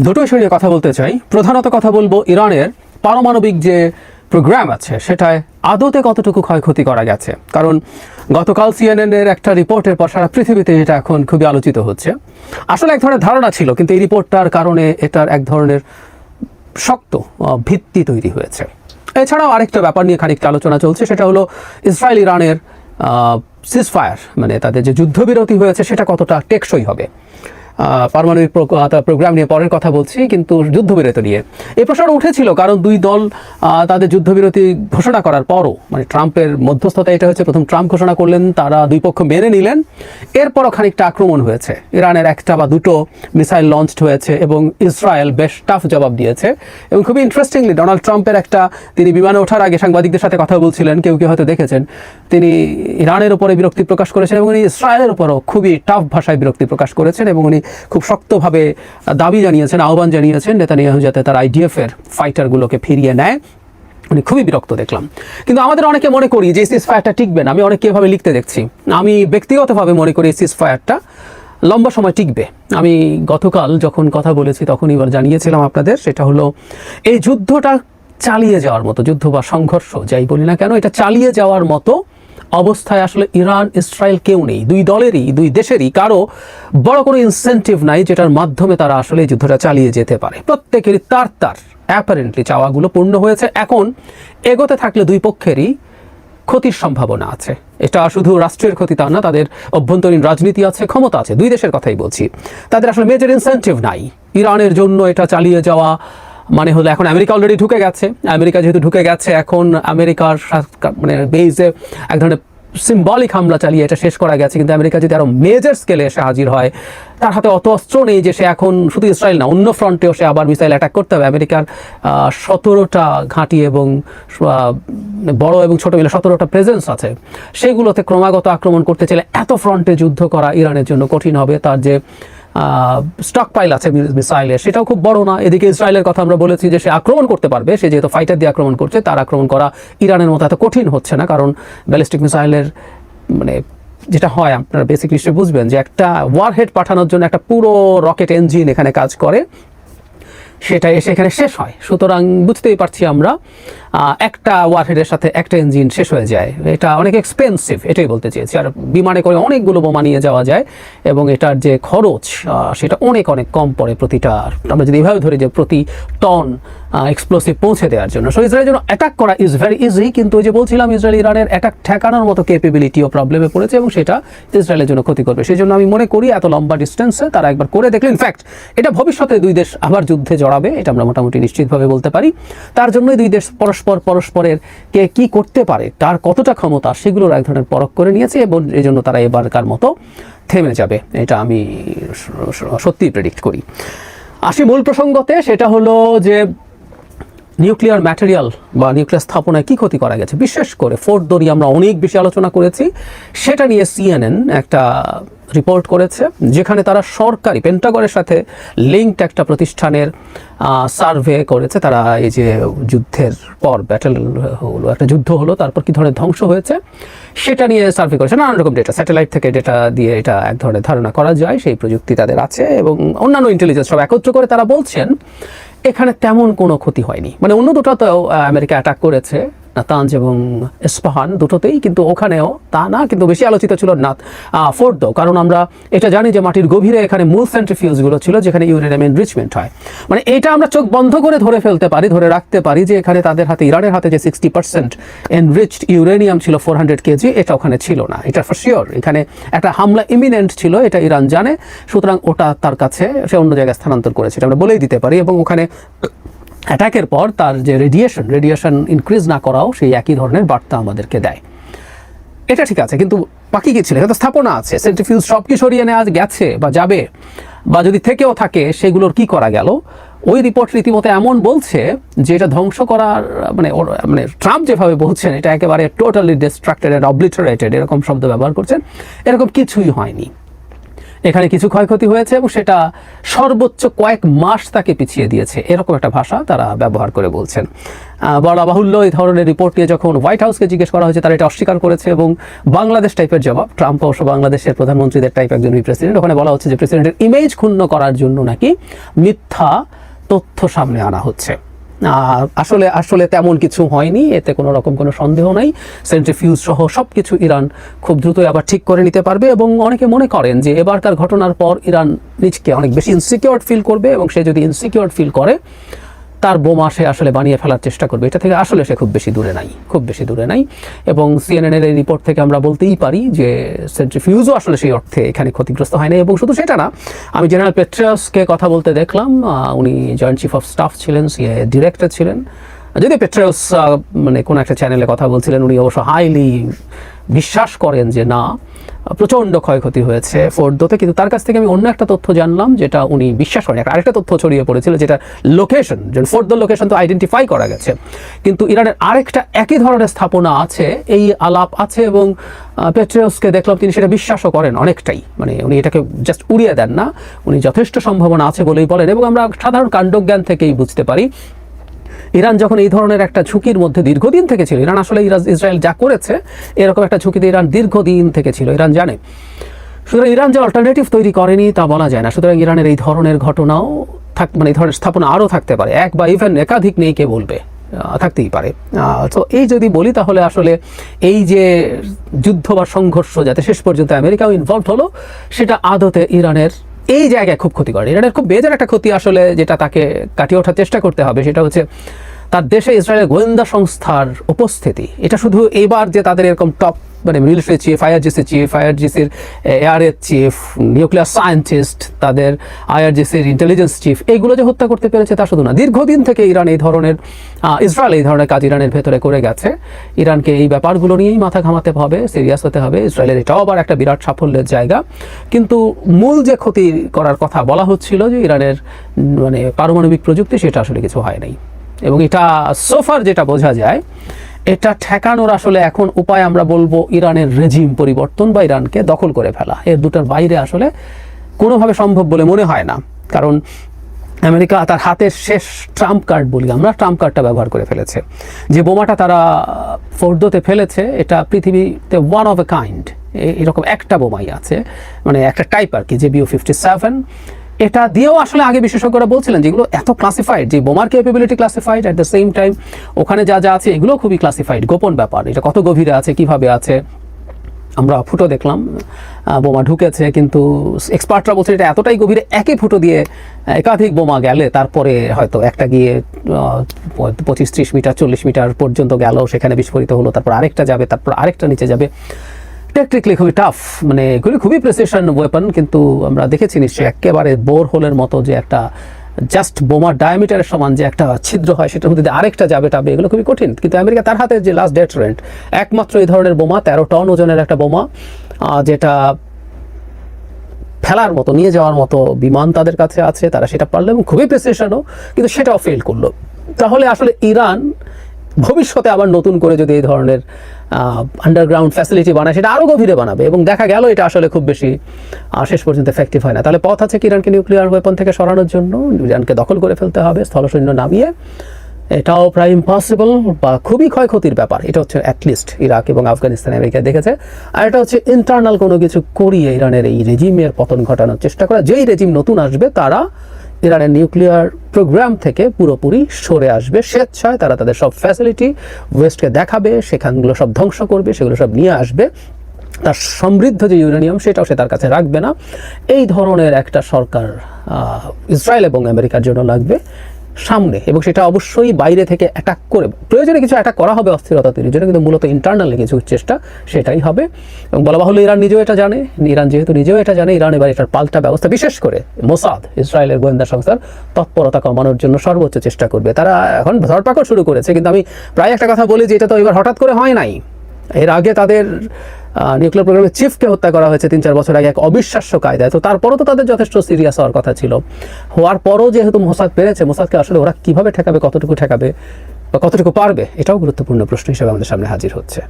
দুটো বিষয় নিয়ে কথা বলতে চাই। প্রধানত কথা বলবো ইরানের পারমাণবিক যে প্রোগ্রাম আছে সেটায় আদতে কতটুকু ক্ষয়ক্ষতি করা গেছে। কারণ গতকাল সিএনএনের একটা রিপোর্টের পর সারা পৃথিবীতে এটা এখন খুবই আলোচিত হচ্ছে। আসলে এক ধরনের ধারণা ছিল, কিন্তু এই রিপোর্টটার কারণে এটার এক ধরনের শক্ত ভিত্তি তৈরি হয়েছে। এছাড়াও আরেকটা ব্যাপার নিয়ে খানিকটা আলোচনা চলছে, সেটা হলো ইসরায়েল ইরানের সিজফায়ার, মানে তাদের যে যুদ্ধবিরতি হয়েছে সেটা কতটা টেকসই হবে। পারমাণবিক প্রোগ্রাম নিয়ে পরের কথা বলছি, কিন্তু যুদ্ধবিরতি নিয়ে এই প্রশ্নটা উঠেছিল কারণ দুই দল তাদের যুদ্ধবিরতি ঘোষণা করার পরও, মানে ট্রাম্পের মধ্যস্থতা এটা হচ্ছে, প্রথম ট্রাম্প ঘোষণা করলেন, তারা দুই পক্ষ মেনে নিলেন, এরপরও খানিকটা আক্রমণ হয়েছে। ইরানের একটা বা দুটো মিসাইল লঞ্চড হয়েছে এবং ইসরায়েল বেশ টাফ জবাব দিয়েছে। এবং খুবই ইন্টারেস্টিংলি ডোনাল্ড ট্রাম্পের তিনি বিমানে ওঠার আগে সাংবাদিকদের সাথে কথা বলছিলেন, কেউ কেউ হয়তো দেখেছেন, তিনি ইরানের উপরে বিরক্তি প্রকাশ করেছেন এবং উনি ইসরায়েলের উপরও খুবই টাফ ভাষায় বিরক্তি প্রকাশ করেছেন এবং উনি খুব শক্তভাবে দাবি জানিয়েছেন, আহ্বান জানিয়েছেন নেতানিয়াহু যাতে তার আইডিএফের ফাইটারগুলোকে ফিরিয়ে নেয়। উনি খুবই বিরক্ত দেখলাম। কিন্তু আমাদের অনেকে মনে করি যে সিজফায়ারটা টিকবে না। আমি অনেকে এভাবে লিখতে দেখছি। আমি ব্যক্তিগতভাবে মনে করি সিজফায়ারটা লম্বা সময় টিকবে। আমি গতকাল যখন কথা বলেছি তখন এবার জানিয়েছিলাম আপনাদের, সেটা হলো এই যুদ্ধটা চালিয়ে যাওয়ার মতো, যুদ্ধ বা সংঘর্ষ যাই বলি না কেন, এটা চালিয়ে যাওয়ার মতো অবস্থায় আসলে ইরান ইসরায়েল কেউ নেই। দুই দলেরই, দুই দেশেরই কারো বড় কোনো ইনসেন্টিভ নাই যেটার মাধ্যমে তারা আসলে এই যুদ্ধটা চালিয়ে যেতে পারে। প্রত্যেকেরই তার অ্যাপারেন্টলি চাওয়াগুলো পূর্ণ হয়েছে। এখন এগোতে থাকলে দুই পক্ষেরই ক্ষতির সম্ভাবনা আছে। এটা শুধু রাষ্ট্রের ক্ষতি তা না, তাদের অভ্যন্তরীণ রাজনীতি আছে, ক্ষমতা আছে, দুই দেশের কথাই বলছি। তাদের আসলে মেজর ইনসেন্টিভ নাই ইরানের জন্য এটা চালিয়ে যাওয়া। মানে হলো এখন আমেরিকা অলরেডি ঢুকে গেছে। আমেরিকা যেহেতু ঢুকে গেছে, এখন আমেরিকার মানে বেইজে এক ধরনের সিম্বলিক হামলা চালিয়ে এটা শেষ করা গেছে। কিন্তু আমেরিকা যদি আরও মেজর স্কেলে এসে হাজির হয়, তার হাতে অত অস্ত্র নেই যে সে এখন শুধু ইসরায়েল না, অন্য ফ্রন্টেও সে আবার মিসাইল অ্যাটাক করতে হবে। আমেরিকার 17টা ঘাঁটি এবং বড় এবং ছোট মিলে 17টা প্রেজেন্স আছে। সেগুলোতে ক্রমাগত আক্রমণ করতে চাইলে এত ফ্রন্টে যুদ্ধ করা ইরানের জন্য কঠিন হবে। তার যে স্টক পাইল আছে মিসাইলের, সেটাও খুব বড় না। এদিকে ইসরায়েলের কথা আমরা বলেছি যে সে আক্রমণ করতে পারবে, সে যেহেতু ফাইটার দিয়ে আক্রমণ করছে, তার আক্রমণ করা ইরানের মতো এত কঠিন হচ্ছে না। কারণ ব্যালিস্টিক মিসাইলের মানে যেটা হয়, আপনারা বেসিক নিশ্চয়ই বুঝবেন যে একটা ওয়ারহেড পাঠানোর জন্য একটা পুরো রকেট ইঞ্জিন এখানে কাজ করে, সেটা এসে এখানে শেষ হয়। সুতরাং বুঝতেই পারছি আমরা, একটা ওয়ারহেডের সাথে একটা ইঞ্জিন শেষ হয়ে যায়। এটা অনেক এক্সপেন্সিভ, এটাই বলতে চেয়েছি। আর বিমানে করে অনেকগুলো বোমা নিয়ে যাওয়া যায় এবং এটার যে খরচ সেটা অনেক অনেক কম পড়ে প্রতিটা, আমরা যদি এভাবে ধরি যে প্রতি টন এক্সপ্লোসিভ পৌঁছে দেওয়ার জন্য। সো ইসরায়েলের জন্য অ্যাটাক করা ইজ ভেরি ইজি, কিন্তু ওই যে বলছিলাম ইসরায়েল ইরানের অ্যাটাক ঠেকানোর মতো ক্যাপেবিলিটিও প্রবলেমে পড়েছে এবং সেটা ইসরায়েলের জন্য ক্ষতি করবে। সেই জন্য আমি মনে করি এত লম্বা ডিস্টেন্সে তারা একবার করে দেখলে, ইনফ্যাক্ট এটা ভবিষ্যতে দুই দেশ আবার যুদ্ধে জড়াবে, এটা আমরা মোটামুটি নিশ্চিতভাবে বলতে পারি। তার জন্যই দুই দেশ পরস্পরের কে কি করতে পারে, তার কতটা ক্ষমতা, সেগুলোর এক ধরনের পরখ করে নিয়েছে এবং এই জন্য তারা এবারকার মতো থেমে যাবে, এটা আমি সত্যিই প্রেডিক্ট করি। আসি মূল প্রসঙ্গতে, সেটা হলো যে নিউক্লিয়ার ম্যাটেরিয়াল বা নিউক্লিয়ার স্থাপনায় কী ক্ষতি করা গেছে। বিশেষ করে ফোর্দো নিয়ে আমরা অনেক বেশি আলোচনা করেছি। সেটা নিয়ে সিএনএন একটা রিপোর্ট করেছে, যেখানে তারা সরকারি পেন্টাগনের সাথে লিঙ্কড একটা প্রতিষ্ঠানের সার্ভে করেছে। তারা এই যে যুদ্ধের পর ব্যাটেল হলো, একটা যুদ্ধ হলো, তারপর কী ধরনের ধ্বংস হয়েছে সেটা নিয়ে সার্ভে করেছে। নানান রকম ডেটা, স্যাটেলাইট থেকে ডেটা দিয়ে এটা এক ধরনের ধারণা করা যায়, সেই প্রযুক্তি তাদের আছে এবং অন্যান্য ইন্টেলিজেন্স সব একত্র করে তারা বলছেন এখানে তেমন কোনো ক্ষতি হয়নি। মানে অন্য দুটো তো আমেরিকা অ্যাটাক করেছে, নাতাঞ্জ এবং ইস্পাহান, দুটোতেই, কিন্তু ওখানেও তা না, কিন্তু বেশি আলোচিত ছিল ফোর্দো। কারণ আমরা এটা জানি যে মাটির গভীরে এখানে মূল সেন্ট্রিফিউজগুলো ছিল যেখানে ইউরেনিয়াম এনরিচমেন্ট হয়। মানে এটা আমরা চোখ বন্ধ করে ধরে রাখতে পারি যে এখানে তাদের হাতে, ইরানের হাতে যে 60% এনরিচড ইউরেনিয়াম ছিল 400 কেজি, এটা ওখানে ছিল না, এটা ফর শিওর। এখানে একটা হামলা ইমিনেন্ট ছিল, এটা ইরান জানে। সুতরাং ওটা তার কাছে, সে অন্য জায়গায় স্থানান্তর করেছে, এটা আমরা বলেই দিতে পারি। এবং ওখানে অ্যাটাকের পর তার যে রেডিয়েশন ইনক্রিজ না করাও সেই একই ধরনের বার্তা আমাদেরকে দেয়। এটা ঠিক আছে, কিন্তু বাকি কি ছিল? এটা তো স্থাপনা আছে, সেন্ট্রিফিউজ সব কি সরিয়ে নেওয়া গেছে বা যাবে, বা যদি থেকেও থাকে সেগুলোর কি করা গেল? ওই রিপোর্ট রীতিমতো এমন বলছে যে এটা ধ্বংস করার মানে ট্রাম্প যেভাবে বলছেন এটা একেবারে টোটালি ডিস্ট্রাক্টেড অ্যান্ড অবলিটারেটেড, এরকম শব্দ ব্যবহার করছেন, এরকম কিছুই হয়নি। এখানে কিছু ক্ষয়ক্ষতি হয়েছে এবং সেটা সর্বোচ্চ কয়েক মাস তাকে পিছিয়ে দিয়েছে, এরকম একটা ভাষা তারা ব্যবহার করে বলছেন। বলা বাহুল্য, এই ধরনের রিপোর্ট নিয়ে যখন হোয়াইট হাউসকে জিজ্ঞেস করা হয়েছে তারা এটা অস্বীকার করেছে এবং বাংলাদেশ টাইপের জবাব, ট্রাম্প অবশ্য বাংলাদেশের প্রধানমন্ত্রীদের টাইপ একজন প্রেসিডেন্ট, ওখানে বলা হচ্ছে যে প্রেসিডেন্টের ইমেজ ক্ষুণ্ণ করার জন্য নাকি মিথ্যা তথ্য সামনে আনা হচ্ছে। আসলে আসলে তেমন কিছু হয়নি, এতে কোনো রকম কোনো সন্দেহ নাই। সেন্ট্রিফিউজ সহ সব কিছু ইরান খুব দ্রুতই আবার ঠিক করে নিতে পারবে এবং অনেকে মনে করেন যে এবারকার ঘটনার পর ইরান নিজকে অনেক বেশি ইনসিকিউর ফিল করবে এবং সে যদি ইনসিকিউর ফিল করে তার বোমা সে আসলে বানিয়ে ফেলার চেষ্টা করবে। এটা থেকে আসলে সে খুব বেশি দূরে নাই এবং সিএনএনের এই রিপোর্ট থেকে আমরা বলতেই পারি যে সেন্ট্রিফিউজও আসলে সেই অর্থে এখানে ক্ষতিগ্রস্ত হয় না। এবং শুধু সেটা না, আমি জেনারেল পেট্রিয়াসকে কথা বলতে দেখলাম, উনি জয়েন্ট চিফ অফ স্টাফ ছিলেন, সিএ ডিরেক্টর ছিলেন। যদি পেট্রিয়াস মানে কোনো একটা চ্যানেলে কথা বলছিলেন, উনি অবশ্য হাইলি বিশ্বাস করেন যে না, প্রচণ্ড ক্ষয়ক্ষতি হয়েছে ফোর্দোতে। কিন্তু তার কাছ থেকে আমি অন্য একটা তথ্য জানলাম যেটা উনি বিশ্বাস করেন। আরেকটা তথ্য ছড়িয়ে পড়েছিল যেটা লোকেশন, যে ফোর্দোর লোকেশন তো আইডেন্টিফাই করা গেছে, কিন্তু ইরানের আরেকটা একই ধরনের স্থাপনা আছে, এই আলাপ আছে এবং পেট্রিয়াসকে দেখলাম তিনি সেটা বিশ্বাসও করেন অনেকটাই। মানে উনি এটাকে জাস্ট উড়িয়ে দেন না, উনি যথেষ্ট সম্ভাবনা আছে বলেই বলেন। এবং আমরা সাধারণ কাণ্ডজ্ঞান থেকেই বুঝতে পারি ইরান যখন এই ধরনের একটা ঝুঁকির মধ্যে দীর্ঘদিন থেকে ছিল, ইরান আসলে ইসরায়েল যা করেছে এরকম একটা ঝুঁকিতে ইরান দীর্ঘদিন থেকে ছিল, ইরান জানে। সুতরাং ইরান যে অল্টারনেটিভ তৈরি করেনি তা বলা যায় না। সুতরাং ইরানের এই ধরনের ঘটনাও মানে এই ধরনের স্থাপনা আরও থাকতে পারে, এক বা ইভেন একাধিক নেই কে বলবে, থাকতেই পারে। তো এই যদি বলি তাহলে আসলে এই যে যুদ্ধ বা সংঘর্ষ যাতে শেষ পর্যন্ত আমেরিকাও ইনভলভ হলো, সেটা আদতে ইরানের এই জায়গায় খুব ক্ষতি করে। ইরানের খুব বেজার একটা ক্ষতি আসলে যেটা তাকে কাটিয়ে ওঠার চেষ্টা করতে হবে, সেটা হচ্ছে তার দেশে ইসরায়েলের গোয়েন্দা সংস্থার উপস্থিতি। এটা শুধু এইবার যে তাদের এরকম টপ মানে মিলিটারি চিফ, আইআরজিসির এয়ারের চিফ, নিউক্লিয়ার সায়েন্টিস্ট, তাদের আইআরজিসির ইন্টেলিজেন্স চিফ, এইগুলো যে হত্যা করতে পেরেছে তা শুধু না, দীর্ঘদিন থেকে ইরান এই ধরনের ইসরায়েল এই ধরনের কাজ ইরানের ভেতরে করে গেছে। ইরানকে এই ব্যাপারগুলো নিয়েই মাথা ঘামাতে হবে, সিরিয়াস হতে হবে। ইসরায়েলের এটাও আবার একটা বিরাট সাফল্যের জায়গা, কিন্তু মূল যে ক্ষতি করার কথা বলা হচ্ছিল যে ইরানের মানে পারমাণবিক প্রযুক্তি, সেটা আসলে কিছু হয় নাই। এবং এটা সোফার যেটা বোঝা যায়, এটা ঠেকানোর আসলে এখন উপায় আমরা বলবো ইরানের রেজিম পরিবর্তন বা ইরানকে দখল করে ফেলা। এর দুটার বাইরে আসলে কোনোভাবে সম্ভব বলে মনে হয় না, কারণ আমেরিকা তার হাতের শেষ ট্রাম্প কার্ড বলি আমরা, ট্রাম্প কার্ডটা ব্যবহার করে ফেলেছে। যে বোমাটা তারা ফোর্দোতে ফেলেছে এটা পৃথিবীতে ওয়ান অফ এ কাইন্ড, এরকম একটা বোমাই আছে, মানে একটা টাইপ আর কি, JBU-57। এটা দিয়েও আসলে আগে বিশেষজ্ঞরা বলছিলেন যেগুলো এত ক্লাসিফাইড, যে বোমার capability classified, at the same time ওখানে যা যা আছে এগুলো খুবই ক্লাসিফাইড, গোপন ব্যাপার। এটা কত গভীরে আছে, কিভাবে আছে, আমরা ফুটো দেখলাম বোমা ঢুকেছে, কিন্তু এক্সপার্টরা বলছে এটা এতটাই গভীরে, একই ফুটো দিয়ে একাধিক বোমা গেলে তারপরে হয়তো একটা গিয়ে 25-30 মিটার 40 মিটার পর্যন্ত গেল, সেখানে বিস্ফোরিত হলো, তারপর আরেকটা যাবে, তারপর আরেকটা নিচে যাবে। টেকনিক্যালি খুবই টাফ, মানে এগুলি খুবই প্রেসিশন ওয়েপন। কিন্তু আমরা দেখেছি নিশ্চয়ই একেবারে বোর হোলের মতো যে একটা জাস্ট বোমার ডায়ামিটারের সমান যে একটা ছিদ্র হয়, সেটার মধ্যে আরেকটা যাবে টাবে, এগুলো খুবই কঠিন। কিন্তু আমেরিকা তার হাতে যে লাস্ট ডেটারেন্ট, একমাত্র এই ধরনের বোমা, 13 টন ওজনের একটা বোমা, যেটা ফেলার মতো, নিয়ে যাওয়ার মতো বিমান তাদের কাছে আছে, তারা সেটা পারলো এবং খুবই প্রেসিশনও, কিন্তু সেটাও ফেল করলো। তাহলে আসলে ইরান ভবিষ্যতে আবার নতুন করে যদি এই ধরনের আন্ডারগ্রাউন্ড ফ্যাসিলিটি বানায়, সেটা আরও গভীরে বানাবে, এবং দেখা গেল এটা আসলে খুব বেশি শেষ পর্যন্ত এফেক্টিভ হয় না। তাহলে পথ আছে কি ইরানকে নিউক্লিয়ার ওয়েপন থেকে সরানোর জন্য, ইরানকে দখল করে ফেলতে হবে স্থলসৈন্য নামিয়ে। এটাও প্রায় ইম্পসিবল বা খুবই ক্ষয়ক্ষতির ব্যাপার। এটা হচ্ছে অ্যাটলিস্ট ইরাক এবং আফগানিস্তান আমেরিকা দেখেছে। আর এটা হচ্ছে ইন্টারনাল কোনো কিছু করিয়ে ইরানের এই রেজিমের পতন ঘটানোর চেষ্টা করা। যেই রেজিম নতুন আসবে তারা ইরানের নিউক্লিয়ার প্রোগ্রাম থেকে পুরোপুরি সরে আসবে স্বেচ্ছায়। তারা তাদের সব ফ্যাসিলিটি ওয়েস্টকে দেখাবে, সেখানগুলো সব ধ্বংস করবে, সেগুলো সব নিয়ে আসবে। তার সমৃদ্ধ যে ইউরেনিয়াম সেটাও সে তার কাছে রাখবে না। এই ধরনের একটা সরকার ইসরায়েল এবং আমেরিকার জন্য লাগবে সামনে, এবং সেটা অবশ্যই বাইরে থেকে অ্যাটাক করে, প্রয়োজনে কিছু অ্যাটাক করা হবে অস্থিরতা তৈরির জন্য, কিন্তু মূলত ইন্টারনালি কিছু চেষ্টা সেটাই হবে। এবং বলা বাহুল্য ইরান নিজেও এটা জানে, ইরান যেহেতু নিজেও এটা জানে, ইরান এবার এটার পাল্টা ব্যবস্থা, বিশেষ করে মোসাদ ইসরায়েলের গোয়েন্দা সংস্থার তৎপরতা কমানোর জন্য সর্বোচ্চ চেষ্টা করবে। তারা এখন ধরপাকড় শুরু করেছে, কিন্তু আমি প্রায় একটা কথা বলি যে এটা তো এবার হঠাৎ করে হয় নাই। এর আগে তাদের নিউক্লিয়ার প্রোগ্রামের চিফকে হত্যা করা হয়েছে 3-4 বছর আগে এক অবিশ্বাস্য কায়দায়। তো তারপরও তো তাদের যথেষ্ট সিরিয়াস হওয়ার কথা ছিল। হওয়ার পরও যেহেতু মোসাদ পেরেছে, মোসাদকে আসলে ওরা কীভাবে ঠেকাবে, কতটুকু ঠেকাবে বা কতটুকু পারবে, এটাও গুরুত্বপূর্ণ প্রশ্ন হিসেবে আমাদের সামনে হাজির হচ্ছে।